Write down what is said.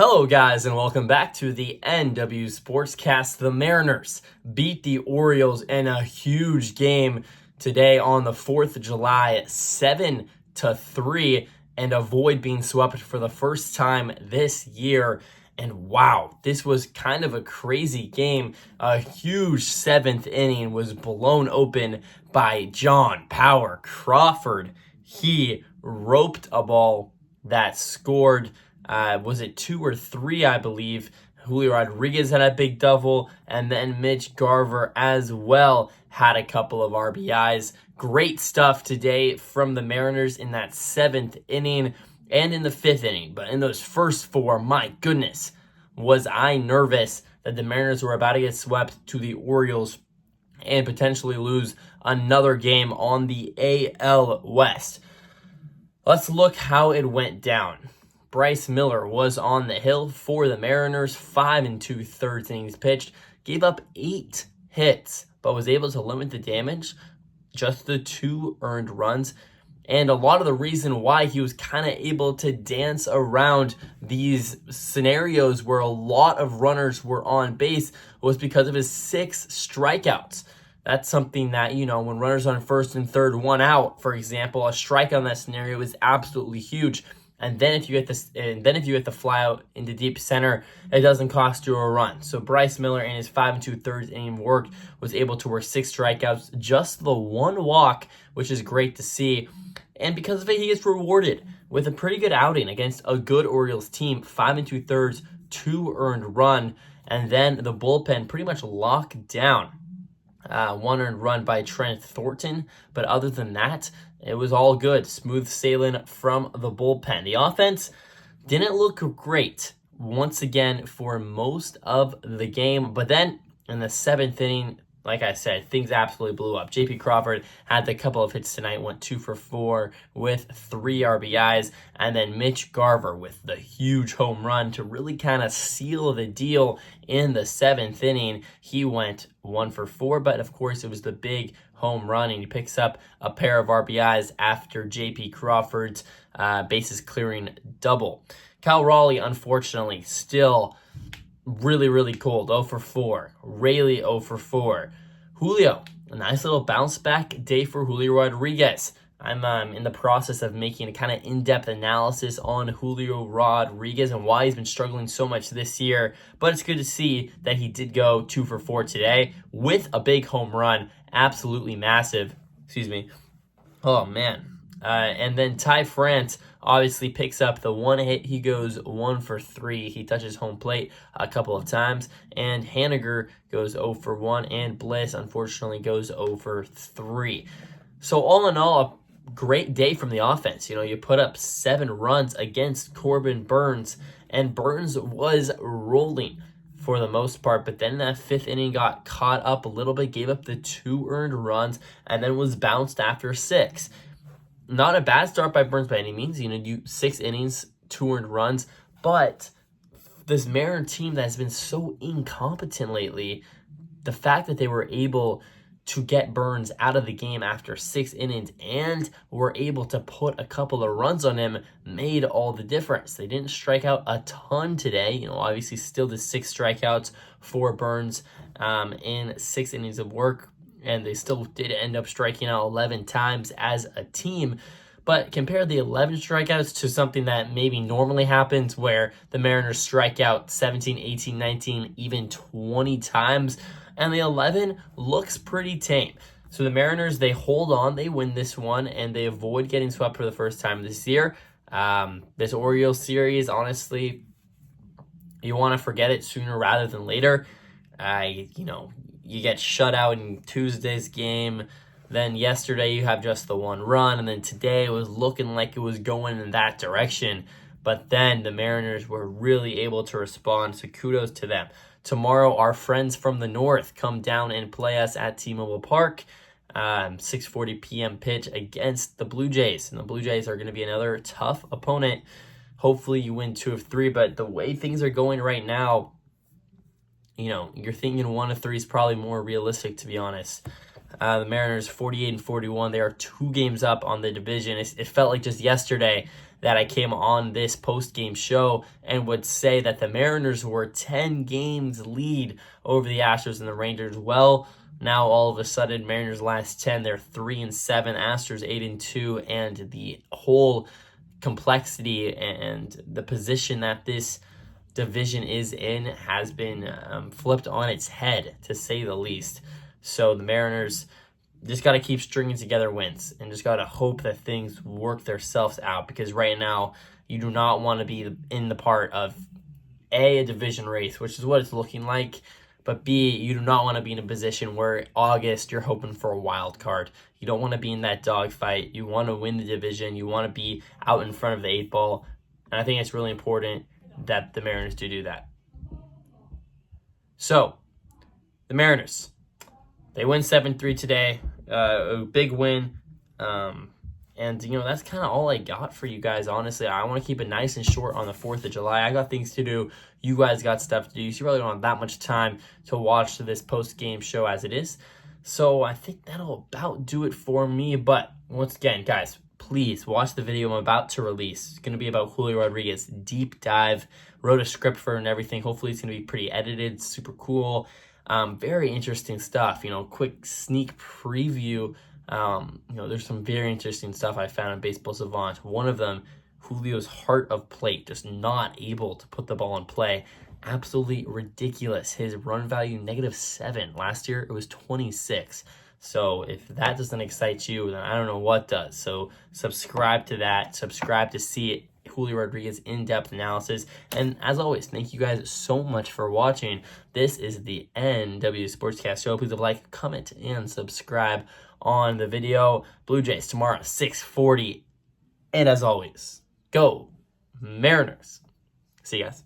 Hello guys and welcome back to the NW Sportscast. The Mariners beat the Orioles in a huge game today on the 4th of July, 7-3, and avoid being swept for the first time this year. And wow, this was kind of a crazy game. A huge 7th inning was blown open by John Power Crawford. He roped a ball that scored was it 2 or 3, I believe. Julio Rodriguez had a big double, and then Mitch Garver as well had a couple of RBIs. Great stuff today from the Mariners in that 7th inning and in the 5th inning. But in those first 4, my goodness, was I nervous that the Mariners were about to get swept to the Orioles and potentially lose another game on the AL West. Let's look how it went down. Bryce Miller was on the hill for the Mariners, 5 2/3 innings pitched, gave up 8 hits, but was able to limit the damage, just the 2 earned runs. And a lot of the reason why he was kind of able to dance around these scenarios where a lot of runners were on base was because of his 6 strikeouts. That's something that, when runners on first and third, 1 out, for example, a strikeout in that scenario is absolutely huge. And then if you get the fly out into deep center, it doesn't cost you a run. So Bryce Miller in his 5 2/3 inning work was able to work 6 strikeouts, just the 1 walk, which is great to see. And because of it, he gets rewarded with a pretty good outing against a good Orioles team. 5 2/3, 2 earned run, and then the bullpen pretty much locked down. 1 earned run by Trent Thornton, but other than that, it was all good. Smooth sailing from the bullpen. The offense didn't look great once again for most of the game, but then in the 7th inning, like I said, things absolutely blew up. J.P. Crawford had a couple of hits tonight, went 2 for 4 with 3 RBIs, and then Mitch Garver with the huge home run to really kind of seal the deal in the 7th inning. He went 1 for 4, but of course it was the big home run, and he picks up a pair of RBIs after J.P. Crawford's bases clearing double. Cal Raleigh, unfortunately, still really cold. 0 for 4. Rayleigh 0 for 4. Julio, a nice little bounce back day for Julio Rodriguez. I'm in the process of making a kind of in-depth analysis on Julio Rodriguez and why he's been struggling so much this year. But it's good to see that he did go 2 for 4 today with a big home run. Absolutely massive. Excuse me. Oh, man. And then Ty France obviously picks up the 1 hit. He goes 1 for 3. He touches home plate a couple of times. And Haniger goes 0 for 1. And Bliss, unfortunately, goes 0 for 3. So all in all, a great day from the offense. You put up 7 runs against Corbin Burnes. And Burnes was rolling for the most part, but then that 5th inning got caught up a little bit, gave up the 2 earned runs, and then was bounced after 6. Not a bad start by Burnes by any means. 6 innings, 2 earned runs, but this Mariner team that has been so incompetent lately, the fact that they were able to get Burnes out of the game after 6 innings and were able to put a couple of runs on him made all the difference. They didn't strike out a ton today. Obviously still the 6 strikeouts for Burnes in 6 innings of work, and they still did end up striking out 11 times as a team. But compare the 11 strikeouts to something that maybe normally happens where the Mariners strike out 17, 18, 19, even 20 times, and the 11 looks pretty tame. So the Mariners, they hold on, they win this one, and they avoid getting swept for the first time this year. This Orioles series, honestly, you want to forget it sooner rather than later. You get shut out in Tuesday's game. Then yesterday you have just the 1 run, and then today it was looking like it was going in that direction. But then the Mariners were really able to respond, so kudos to them. Tomorrow, our friends from the north come down and play us at T-Mobile Park. 6:40 p.m. pitch against the Blue Jays. And the Blue Jays are going to be another tough opponent. Hopefully you win 2 of 3, but the way things are going right now, you're thinking 1 of 3 is probably more realistic, to be honest. The Mariners 48-41. They are 2 games up on the division. It felt like just yesterday that I came on this post-game show and would say that the Mariners were 10 games lead over the Astros and the Rangers. Well, now all of a sudden, Mariners last 10, they're 3-7, Astros 8-2, and the whole complexity and the position that this division is in has been flipped on its head, to say the least. So the Mariners just got to keep stringing together wins and just got to hope that things work themselves out, because right now you do not want to be in the part of a division race, which is what it's looking like, but B, you do not want to be in a position where August you're hoping for a wild card. You don't want to be in that dogfight. You want to win the division. You want to be out in front of the 8 ball, and I think it's really important that the Mariners do that. So, the Mariners, they win 7-3 today. A big win. And, that's kind of all I got for you guys, honestly. I want to keep it nice and short on the 4th of July. I got things to do. You guys got stuff to do. So you really don't have that much time to watch this post-game show as it is. So I think that'll about do it for me. But once again, guys, please watch the video I'm about to release. It's going to be about Julio Rodriguez. Deep dive. Wrote a script for it and everything. Hopefully it's going to be pretty edited. Super cool. Very interesting stuff. Quick sneak preview. There's some very interesting stuff I found in Baseball Savant. One of them, Julio's heart of plate, just not able to put the ball in play. Absolutely ridiculous. His run value, -7. Last year, it was 26. So if that doesn't excite you, then I don't know what does. So subscribe to that. Subscribe to see it. Julio Rodriguez in-depth analysis. And as always, thank you guys so much for watching. This is the NW Sportscast Show. Please like, comment, and subscribe on the video. Blue Jays tomorrow, 6:40. And as always, go Mariners. See you guys.